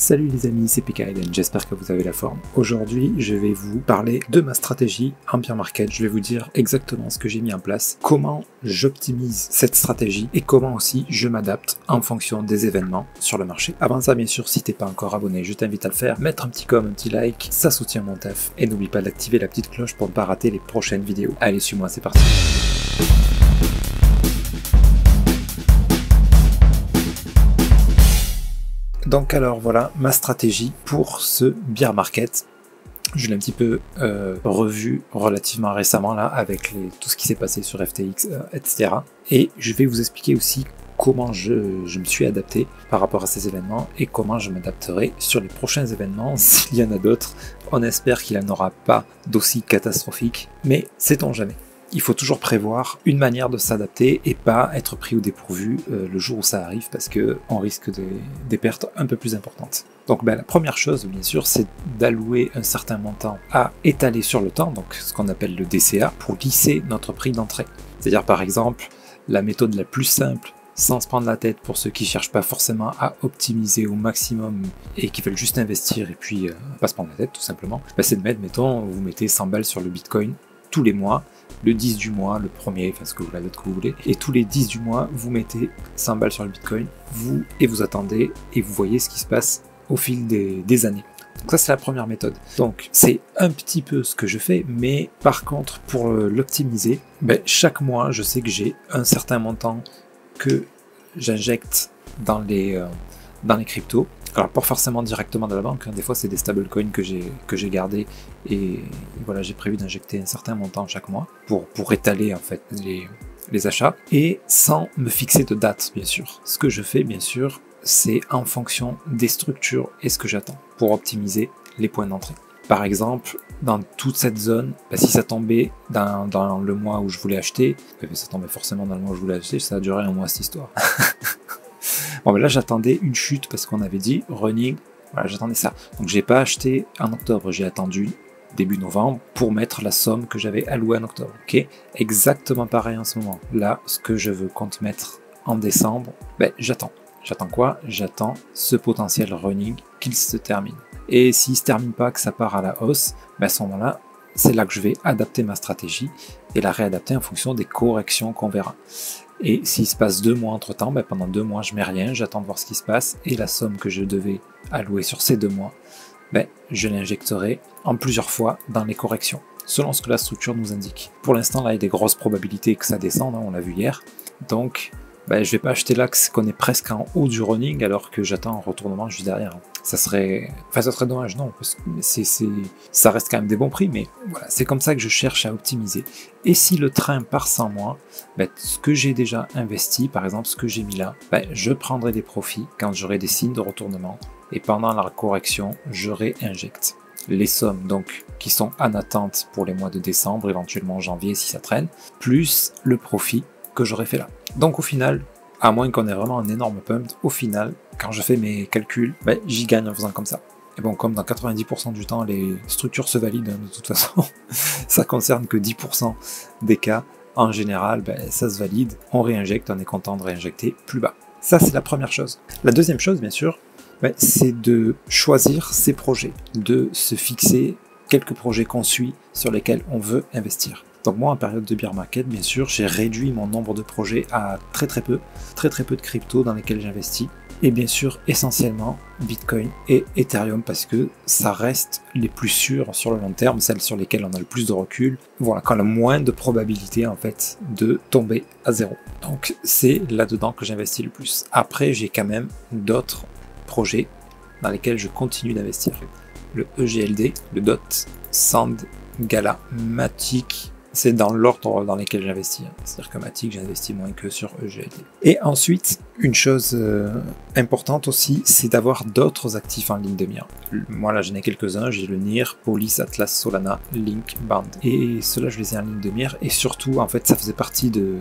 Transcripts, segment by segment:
Salut les amis, c'est PKLN, j'espère que vous avez la forme. Aujourd'hui, je vais vous parler de ma stratégie en bear market. Je vais vous dire exactement ce que j'ai mis en place, comment j'optimise cette stratégie et comment aussi je m'adapte en fonction des événements sur le marché. Avant ça, bien sûr, si t'es pas encore abonné, je t'invite à le faire, mettre un petit com, un petit like, ça soutient mon taf. Et n'oublie pas d'activer la petite cloche pour ne pas rater les prochaines vidéos. Allez, suis-moi, c'est parti. Donc alors voilà ma stratégie pour ce bear market. Je l'ai un petit peu revu relativement récemment là avec tout ce qui s'est passé sur FTX, etc. Et je vais vous expliquer aussi comment je me suis adapté par rapport à ces événements et comment je m'adapterai sur les prochains événements s'il y en a d'autres. On espère qu'il n'y en aura pas d'aussi catastrophiques, mais sait-on jamais. Il faut toujours prévoir une manière de s'adapter et pas être pris au dépourvu le jour où ça arrive parce qu'on risque des pertes un peu plus importantes. Donc la première chose bien sûr c'est d'allouer un certain montant à étaler sur le temps, donc ce qu'on appelle le DCA, pour lisser notre prix d'entrée. C'est-à-dire par exemple la méthode la plus simple sans se prendre la tête pour ceux qui ne cherchent pas forcément à optimiser au maximum et qui veulent juste investir et puis pas se prendre la tête tout simplement, c'est de mettre, mettons, vous mettez 100 balles sur le Bitcoin tous les mois, le 10 du mois, le premier, enfin ce que vous la date que vous voulez, et tous les 10 du mois, vous mettez 100 balles sur le Bitcoin, vous attendez, et vous voyez ce qui se passe au fil des années. Donc ça c'est la première méthode. Donc c'est un petit peu ce que je fais, mais par contre pour l'optimiser, chaque mois je sais que j'ai un certain montant que j'injecte dans les cryptos. Alors pas forcément directement de la banque, des fois c'est des stablecoins que j'ai gardés et voilà, j'ai prévu d'injecter un certain montant chaque mois pour étaler en fait les achats et sans me fixer de date bien sûr. Ce que je fais bien sûr c'est en fonction des structures et ce que j'attends pour optimiser les points d'entrée. Par exemple, dans toute cette zone, si ça tombait dans le mois où je voulais acheter, ça tombait forcément dans le mois où je voulais acheter, ça a duré un mois cette histoire. Bon, là j'attendais une chute parce qu'on avait dit running, voilà, j'attendais ça. Donc j'ai pas acheté en octobre, j'ai attendu début novembre pour mettre la somme que j'avais allouée en octobre. Ok, exactement pareil en ce moment. Là, ce que je veux compte mettre en décembre, j'attends. J'attends quoi? J'attends ce potentiel running qu'il se termine. Et s'il se termine pas, que ça part à la hausse, à ce moment-là, c'est là que je vais adapter ma stratégie et la réadapter en fonction des corrections qu'on verra. Et s'il se passe 2 mois entre temps, pendant 2 mois je mets rien, j'attends de voir ce qui se passe et la somme que je devais allouer sur ces 2 mois, je l'injecterai en plusieurs fois dans les corrections, selon ce que la structure nous indique. Pour l'instant là il y a des grosses probabilités que ça descende, on l'a vu hier, donc je vais pas acheter là qu'on est presque en haut du running alors que j'attends un retournement juste derrière. Ça serait dommage, non, parce que ça reste quand même des bons prix, mais voilà, c'est comme ça que je cherche à optimiser. Et si le train part sans moi, ce que j'ai déjà investi, par exemple ce que j'ai mis là, je prendrai des profits quand j'aurai des signes de retournement et pendant la correction, je réinjecte les sommes donc qui sont en attente pour les mois de décembre, éventuellement janvier si ça traîne, plus le profit que j'aurais fait là. Donc au final, à moins qu'on ait vraiment un énorme pump, au final, quand je fais mes calculs, j'y gagne en faisant comme ça. Et bon, comme dans 90% du temps, les structures se valident de toute façon, ça concerne que 10% des cas. En général, ça se valide, on réinjecte, on est content de réinjecter plus bas. Ça, c'est la première chose. La deuxième chose, bien sûr, c'est de choisir ses projets, de se fixer quelques projets qu'on suit sur lesquels on veut investir. Donc moi, en période de bear market, bien sûr, j'ai réduit mon nombre de projets à très peu de crypto dans lesquels j'investis. Et bien sûr, essentiellement, Bitcoin et Ethereum parce que ça reste les plus sûrs sur le long terme, celles sur lesquelles on a le plus de recul. Voilà, quand on a moins de probabilité en fait de tomber à zéro. Donc c'est là-dedans que j'investis le plus. Après, j'ai quand même d'autres projets dans lesquels je continue d'investir. Le EGLD, le DOT, Sand, Gala, Matic, c'est dans l'ordre dans lesquels j'investis. C'est-à-dire que Matic, j'investis moins que sur EGLD. Et ensuite, une chose importante aussi, c'est d'avoir d'autres actifs en ligne de mire. Moi là, j'en ai quelques-uns. J'ai le NIR, Polis, Atlas, Solana, Link, Band. Et ceux-là, je les ai en ligne de mire. Et surtout, en fait, ça faisait partie de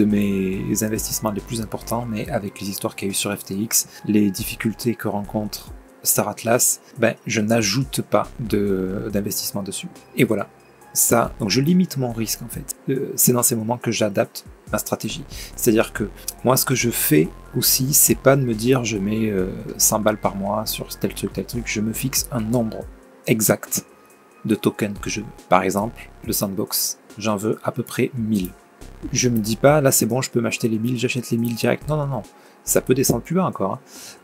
mes investissements les plus importants, mais avec les histoires qu'il y a eu sur FTX, les difficultés que rencontre Star Atlas, je n'ajoute pas d'investissement dessus. Et voilà. Ça, donc je limite mon risque en fait. C'est dans ces moments que j'adapte ma stratégie. C'est-à-dire que moi, ce que je fais aussi, c'est pas de me dire je mets 100 balles par mois sur tel truc, je me fixe un nombre exact de tokens que je veux. Par exemple, le sandbox, j'en veux à peu près 1000. Je me dis pas, là c'est bon, je peux m'acheter les 1000, j'achète les 1000 direct. Non, non, non. Ça peut descendre plus bas encore. Hein.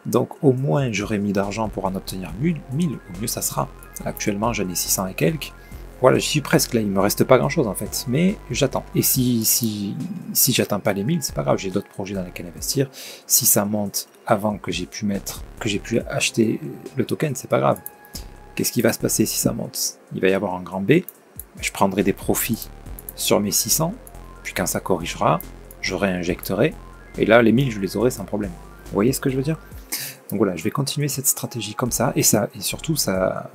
Donc au moins j'aurai mis d'argent pour en obtenir 1000, au mieux ça sera. Actuellement j'en ai 600 et quelques. Voilà, j'y suis presque là, il me reste pas grand chose en fait, mais j'attends. Et si j'atteins pas les 1000, c'est pas grave, j'ai d'autres projets dans lesquels investir. Si ça monte avant que j'ai pu acheter le token, c'est pas grave. Qu'est-ce qui va se passer si ça monte? Il va y avoir un grand B, je prendrai des profits sur mes 600, puis quand ça corrigera, je réinjecterai, et là les 1000 je les aurai sans problème. Vous voyez ce que je veux dire? Donc voilà, je vais continuer cette stratégie comme ça, et surtout ça,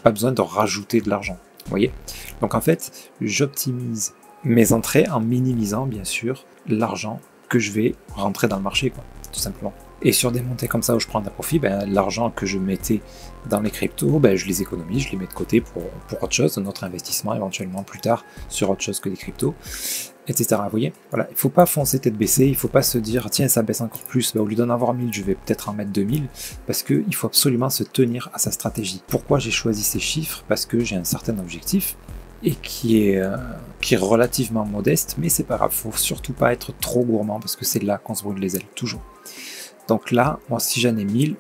pas besoin de rajouter de l'argent. Vous voyez? Donc en fait, j'optimise mes entrées en minimisant bien sûr l'argent que je vais rentrer dans le marché, quoi, tout simplement. Et sur des montées comme ça où je prends un profit, ben, l'argent que je mettais dans les cryptos, ben, je les économise, je les mets de côté pour autre chose, un autre investissement éventuellement plus tard sur autre chose que des cryptos, etc. Vous voyez? Voilà, il ne faut pas foncer tête baissée, il ne faut pas se dire tiens ça baisse encore plus, ben, au lieu d'en avoir 1000 je vais peut-être en mettre 2000, parce qu'il faut absolument se tenir à sa stratégie. Pourquoi j'ai choisi ces chiffres? Parce que j'ai un certain objectif, et qui est relativement modeste, mais c'est pas grave, faut surtout pas être trop gourmand, parce que c'est là qu'on se brûle les ailes, toujours. Donc là, moi si j'en ai 1000,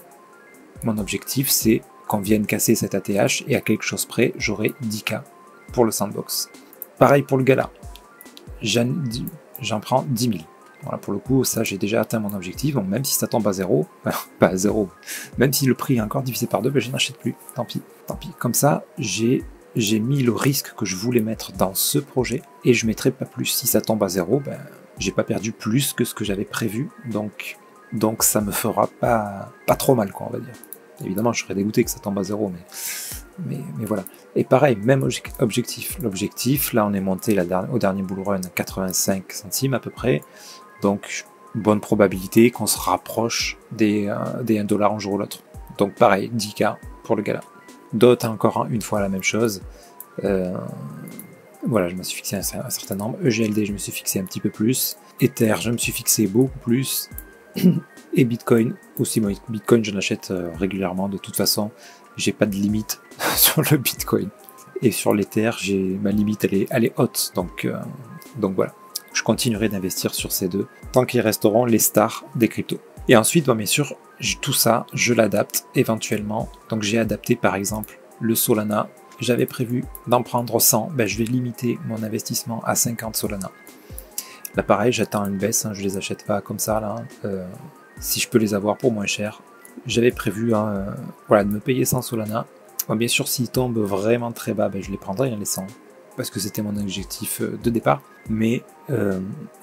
mon objectif c'est qu'on vienne casser cet ATH, et à quelque chose près, j'aurai 10K pour le sandbox. Pareil pour le gala, j'en prends 10 000. Voilà, pour le coup, ça j'ai déjà atteint mon objectif, donc même si ça tombe à 0, pas à 0, même si le prix est encore divisé par 2, ben je n'achète plus, tant pis. Comme ça, j'ai mis le risque que je voulais mettre dans ce projet, et je mettrai pas plus. Si ça tombe à 0, ben j'ai pas perdu plus que ce que j'avais prévu, donc ça me fera pas trop mal, quoi, on va dire. Évidemment, je serais dégoûté que ça tombe à 0, mais voilà. Et pareil, même objectif. L'objectif, là, on est monté au dernier bull run à 85 centimes à peu près. Donc, bonne probabilité qu'on se rapproche des 1 dollar un jour ou l'autre. Donc, pareil, 10K pour le gala. DOT, encore une fois la même chose. Voilà, je me suis fixé un certain nombre. EGLD, je me suis fixé un petit peu plus. Ether, je me suis fixé beaucoup plus. Et Bitcoin aussi. Moi, Bitcoin, je l'achète régulièrement. De toute façon, j'ai pas de limite sur le Bitcoin. Et sur l'Ether, ma limite, elle est haute. Donc voilà. Je continuerai d'investir sur ces deux tant qu'ils resteront les stars des cryptos. Et ensuite, bien sûr, tout ça, je l'adapte éventuellement. Donc j'ai adapté par exemple le Solana. J'avais prévu d'en prendre 100. Ben, je vais limiter mon investissement à 50 Solana. Là pareil, j'attends une baisse, hein, je les achète pas comme ça là. Si je peux les avoir pour moins cher. J'avais prévu voilà, de me payer 100 Solana. Bon, bien sûr, s'ils tombent vraiment très bas, ben, je les prendrai, hein, les 100. Parce que c'était mon objectif de départ. Mais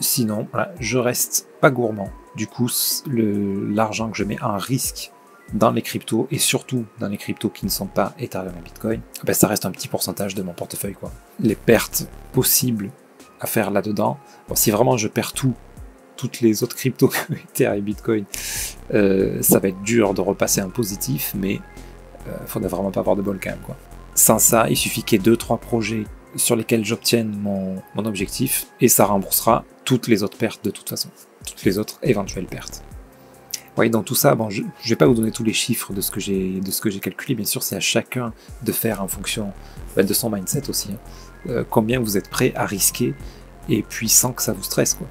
sinon, voilà, je reste pas gourmand. Du coup, l'argent que je mets en risque dans les cryptos, et surtout dans les cryptos qui ne sont pas Ethereum et Bitcoin, ben, ça reste un petit pourcentage de mon portefeuille, quoi. Les pertes possibles à faire là-dedans, bon, si vraiment je perds toutes les autres cryptos que Ether et Bitcoin, ça va être dur de repasser un positif, mais faudrait vraiment pas avoir de bol quand même, quoi. Sans ça, il suffit qu'il y ait 2-3 projets sur lesquels j'obtienne mon objectif, et ça remboursera toutes les autres pertes de toute façon, toutes les autres éventuelles pertes. Oui, donc tout ça, bon, je vais pas vous donner tous les chiffres de ce que j'ai calculé, bien sûr, c'est à chacun de faire en fonction de son mindset aussi, hein. Combien vous êtes prêt à risquer, et puis sans que ça vous stresse, quoi.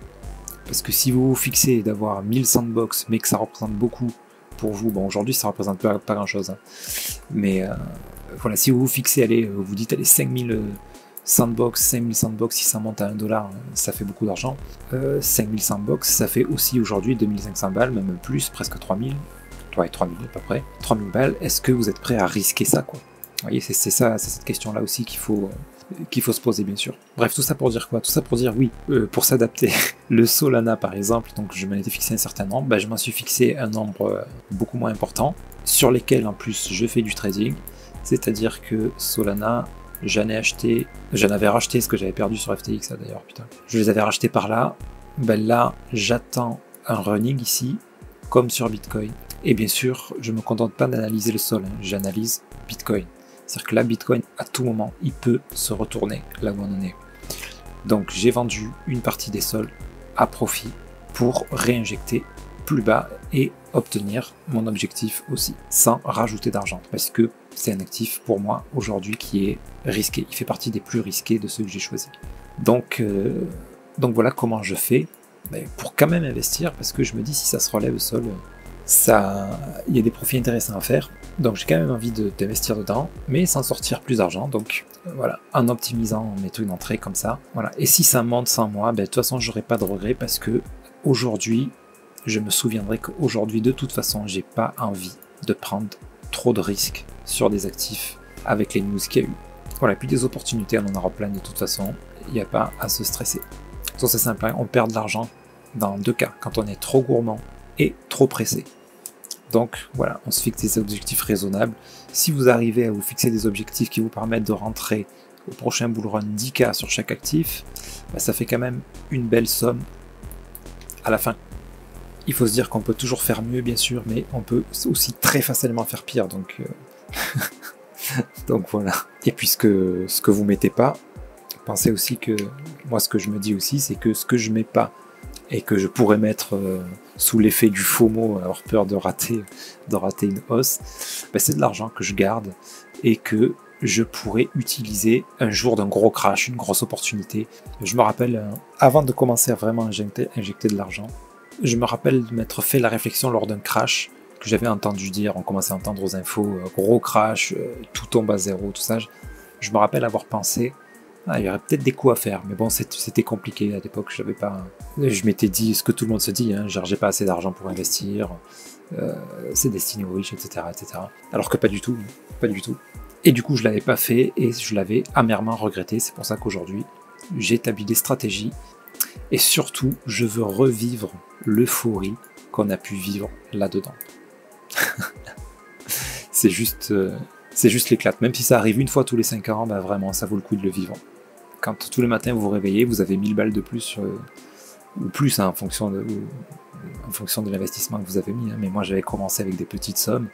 Parce que si vous vous fixez d'avoir 1000 sandbox, mais que ça représente beaucoup pour vous, bon, aujourd'hui ça représente pas grand chose, hein. Mais voilà, si vous vous fixez, allez, vous dites, allez, 5000 sandbox, si ça monte à 1 dollar, ça fait beaucoup d'argent. 5000 sandbox, ça fait aussi aujourd'hui 2500 balles, même plus, presque 3000. Ouais, 3000 à peu près. 3000 balles, est-ce que vous êtes prêt à risquer ça, quoi? Vous voyez, c'est cette question-là aussi qu'il faut se poser, bien sûr. Bref, tout ça pour dire quoi? Tout ça pour dire, oui, pour s'adapter. Le Solana, par exemple, donc je m'en étais fixé un certain nombre, bah, je m'en suis fixé un nombre beaucoup moins important, sur lesquels, en plus, je fais du trading. C'est-à-dire que Solana, j'en avais racheté ce que j'avais perdu sur FTX, d'ailleurs, putain. Je les avais rachetés par là. Ben là, j'attends un running ici, comme sur Bitcoin. Et bien sûr, je me contente pas d'analyser le sol, hein, j'analyse Bitcoin. C'est-à-dire que là, Bitcoin, à tout moment, il peut se retourner là où on en est. Donc, j'ai vendu une partie des sols à profit pour réinjecter plus bas et obtenir mon objectif aussi, sans rajouter d'argent, parce que c'est un actif pour moi aujourd'hui qui est risqué. Il fait partie des plus risqués de ceux que j'ai choisis. Donc voilà comment je fais pour quand même investir, parce que je me dis si ça se relève au sol, il y a des profits intéressants à faire. Donc j'ai quand même envie d'investir dedans, mais sans sortir plus d'argent. Donc voilà, en optimisant mes trucs d'entrée comme ça. Voilà. Et si ça monte sans moi, de toute façon j'aurai pas de regrets, parce que aujourd'hui, je me souviendrai qu'aujourd'hui, de toute façon, j'ai pas envie de prendre trop de risques sur des actifs avec les news qu'il y a eu. Voilà, et puis des opportunités, on en aura plein de toute façon, il n'y a pas à se stresser. Donc c'est simple, on perd de l'argent dans deux cas, quand on est trop gourmand et trop pressé. Donc voilà, on se fixe des objectifs raisonnables. Si vous arrivez à vous fixer des objectifs qui vous permettent de rentrer au prochain bull run 10K sur chaque actif, ça fait quand même une belle somme à la fin. Il faut se dire qu'on peut toujours faire mieux, bien sûr, mais on peut aussi très facilement faire pire. Donc, donc voilà. Et puisque ce que vous mettez pas, pensez aussi que moi, ce que je me dis aussi, c'est que ce que je mets pas et que je pourrais mettre sous l'effet du FOMO, avoir peur de rater une hausse, c'est de l'argent que je garde et que je pourrais utiliser un jour d'un gros crash, une grosse opportunité. Je me rappelle, avant de commencer à vraiment injecter de l'argent, je me rappelle de m'être fait la réflexion lors d'un crash que j'avais entendu dire, on commençait à entendre aux infos, gros crash, tout tombe à zéro, tout ça. Je me rappelle avoir pensé, il y aurait peut-être des coups à faire, mais bon, c'était compliqué à l'époque, je m'étais dit ce que tout le monde se dit, genre j'ai pas assez d'argent pour investir, c'est destiné aux riches, etc., etc. Alors que pas du tout, pas du tout. Et du coup, je l'avais pas fait et je l'avais amèrement regretté. C'est pour ça qu'aujourd'hui, j'ai établi des stratégies. Et surtout, je veux revivre l'euphorie qu'on a pu vivre là-dedans. c'est juste l'éclate. Même si ça arrive une fois tous les 5 ans, vraiment, ça vaut le coup de le vivre. Quand tous les matins vous vous réveillez, vous avez 1000 balles de plus, ou plus en fonction de l'investissement que vous avez mis. Mais moi, j'avais commencé avec des petites sommes.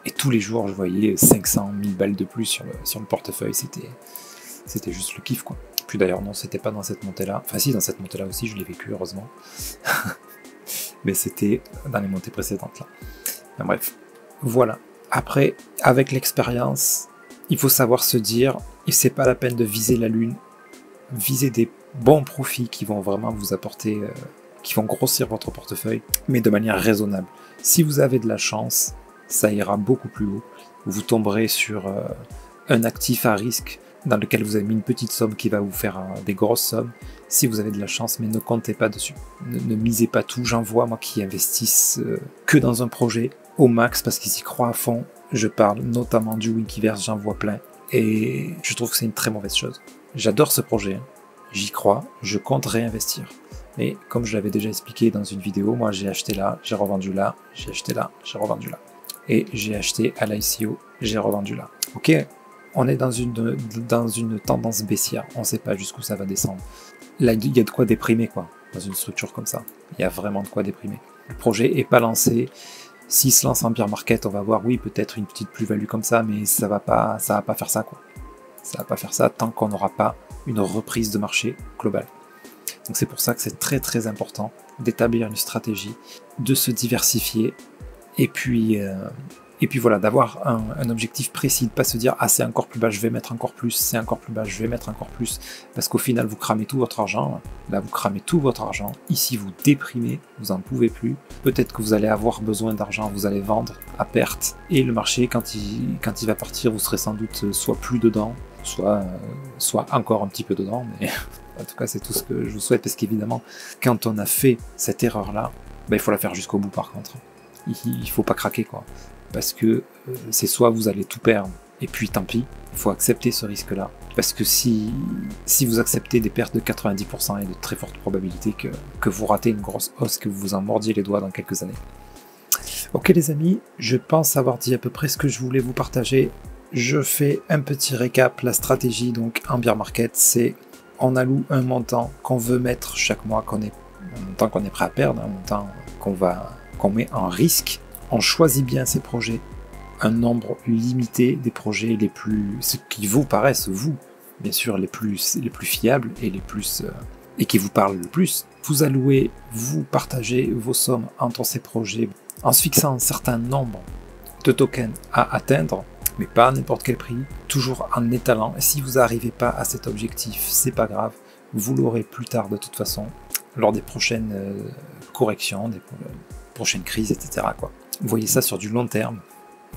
Et tous les jours, je voyais 500, 1000 balles de plus sur le portefeuille. C'était juste le kiff, quoi. Puis d'ailleurs, non, c'était pas dans cette montée-là. Enfin, si, dans cette montée-là aussi, je l'ai vécu, heureusement. Mais c'était dans les montées précédentes, là. Enfin, bref, voilà. Après, avec l'expérience, il faut savoir se dire, et c'est pas la peine de viser la lune. Visez des bons profits qui vont vraiment vous apporter, qui vont grossir votre portefeuille, mais de manière raisonnable. Si vous avez de la chance, ça ira beaucoup plus haut. Vous tomberez sur un actif à risque dans lequel vous avez mis une petite somme qui va vous faire des grosses sommes, si vous avez de la chance, mais ne comptez pas dessus. Ne misez pas tout. J'en vois, moi, qui investissent que dans un projet au max parce qu'ils y croient à fond. Je parle notamment du Winkleverse, j'en vois plein. Et je trouve que c'est une très mauvaise chose. J'adore ce projet, hein. J'y crois, je compte réinvestir. Mais comme je l'avais déjà expliqué dans une vidéo, moi j'ai acheté là, j'ai revendu là, j'ai acheté là, j'ai revendu là. Et j'ai acheté à l'ICO, j'ai revendu là. Ok, on est dans une tendance baissière, on ne sait pas jusqu'où ça va descendre. Là, il y a de quoi déprimer, quoi, dans une structure comme ça. Il y a vraiment de quoi déprimer. Le projet n'est pas lancé. S'il se lance en bear market, on va voir, oui, peut-être une petite plus-value comme ça, mais ça va pas faire ça, quoi. Ça va pas faire ça tant qu'on n'aura pas une reprise de marché globale. Donc c'est pour ça que c'est très très important d'établir une stratégie, de se diversifier, et puis voilà, d'avoir un objectif précis, de ne pas se dire « Ah, c'est encore plus bas, je vais mettre encore plus, c'est encore plus bas, je vais mettre encore plus », parce qu'au final, vous cramez tout votre argent. Là, vous cramez tout votre argent. Ici, vous déprimez, vous n'en pouvez plus. Peut-être que vous allez avoir besoin d'argent, vous allez vendre à perte, et le marché, quand il va partir, vous serez sans doute soit plus dedans, soit encore un petit peu dedans, mais en tout cas, c'est tout ce que je vous souhaite, parce qu'évidemment, quand on a fait cette erreur-là, il faut la faire jusqu'au bout, par contre. Il faut pas craquer, quoi. Parce que c'est soit vous allez tout perdre, et puis tant pis, il faut accepter ce risque-là. Parce que si vous acceptez des pertes de 90%, il y a de très fortes probabilités que vous ratez une grosse hausse, que vous vous en mordiez les doigts dans quelques années. Ok les amis, je pense avoir dit à peu près ce que je voulais vous partager. Je fais un petit récap. La stratégie donc en bear market, c'est on alloue un montant qu'on veut mettre chaque mois, un montant qu'on est prêt à perdre, un montant qu'on met en risque. On choisit bien ces projets, un nombre limité des projets ce qui vous paraissent, vous, bien sûr, les plus fiables et les plus et qui vous parle le plus. Vous allouez, vous partagez vos sommes entre ces projets en se fixant un certain nombre de tokens à atteindre, mais pas à n'importe quel prix, toujours en étalant. Et si vous n'arrivez pas à cet objectif, c'est pas grave, vous l'aurez plus tard de toute façon, lors des prochaines corrections, des prochaines crises, etc. quoi. Vous voyez ça sur du long terme.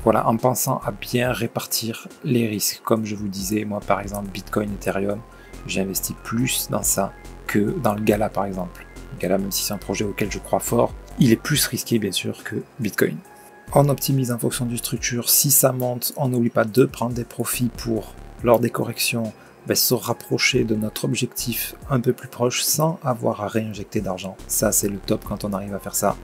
Voilà, en pensant à bien répartir les risques. Comme je vous disais, moi par exemple, Bitcoin, Ethereum, j'ai investi plus dans ça que dans le Gala par exemple. Le Gala, même si c'est un projet auquel je crois fort, il est plus risqué bien sûr que Bitcoin. On optimise en fonction du structure. Si ça monte, on n'oublie pas de prendre des profits pour, lors des corrections, se rapprocher de notre objectif un peu plus proche sans avoir à réinjecter d'argent. Ça, c'est le top quand on arrive à faire ça.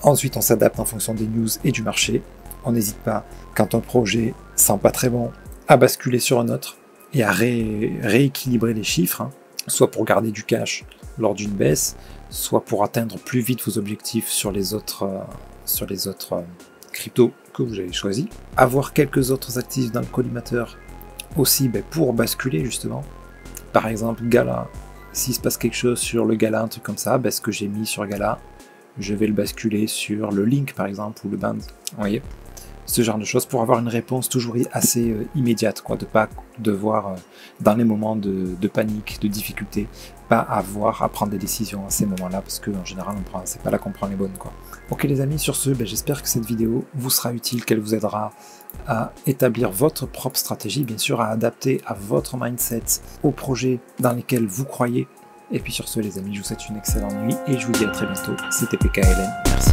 Ensuite, on s'adapte en fonction des news et du marché. On n'hésite pas, quand un projet sent pas très bon, à basculer sur un autre et à rééquilibrer les chiffres, hein, soit pour garder du cash lors d'une baisse, soit pour atteindre plus vite vos objectifs sur les autres cryptos que vous avez choisis. Avoir quelques autres actifs dans le collimateur aussi pour basculer justement. Par exemple, Gala, s'il se passe quelque chose sur le Gala, un truc comme ça, ce que j'ai mis sur Gala, je vais le basculer sur le Link par exemple, ou le Band. Vous voyez, ce genre de choses pour avoir une réponse toujours assez immédiate, quoi, de pas devoir, dans les moments de panique, de difficulté, pas avoir à prendre des décisions à ces moments-là, parce qu'en général, c'est pas là qu'on prend les bonnes, quoi. Ok les amis, sur ce, j'espère que cette vidéo vous sera utile, qu'elle vous aidera à établir votre propre stratégie, bien sûr, à adapter à votre mindset aux projets dans lesquels vous croyez. Et puis sur ce les amis, je vous souhaite une excellente nuit et je vous dis à très bientôt. C'était PKLN, merci.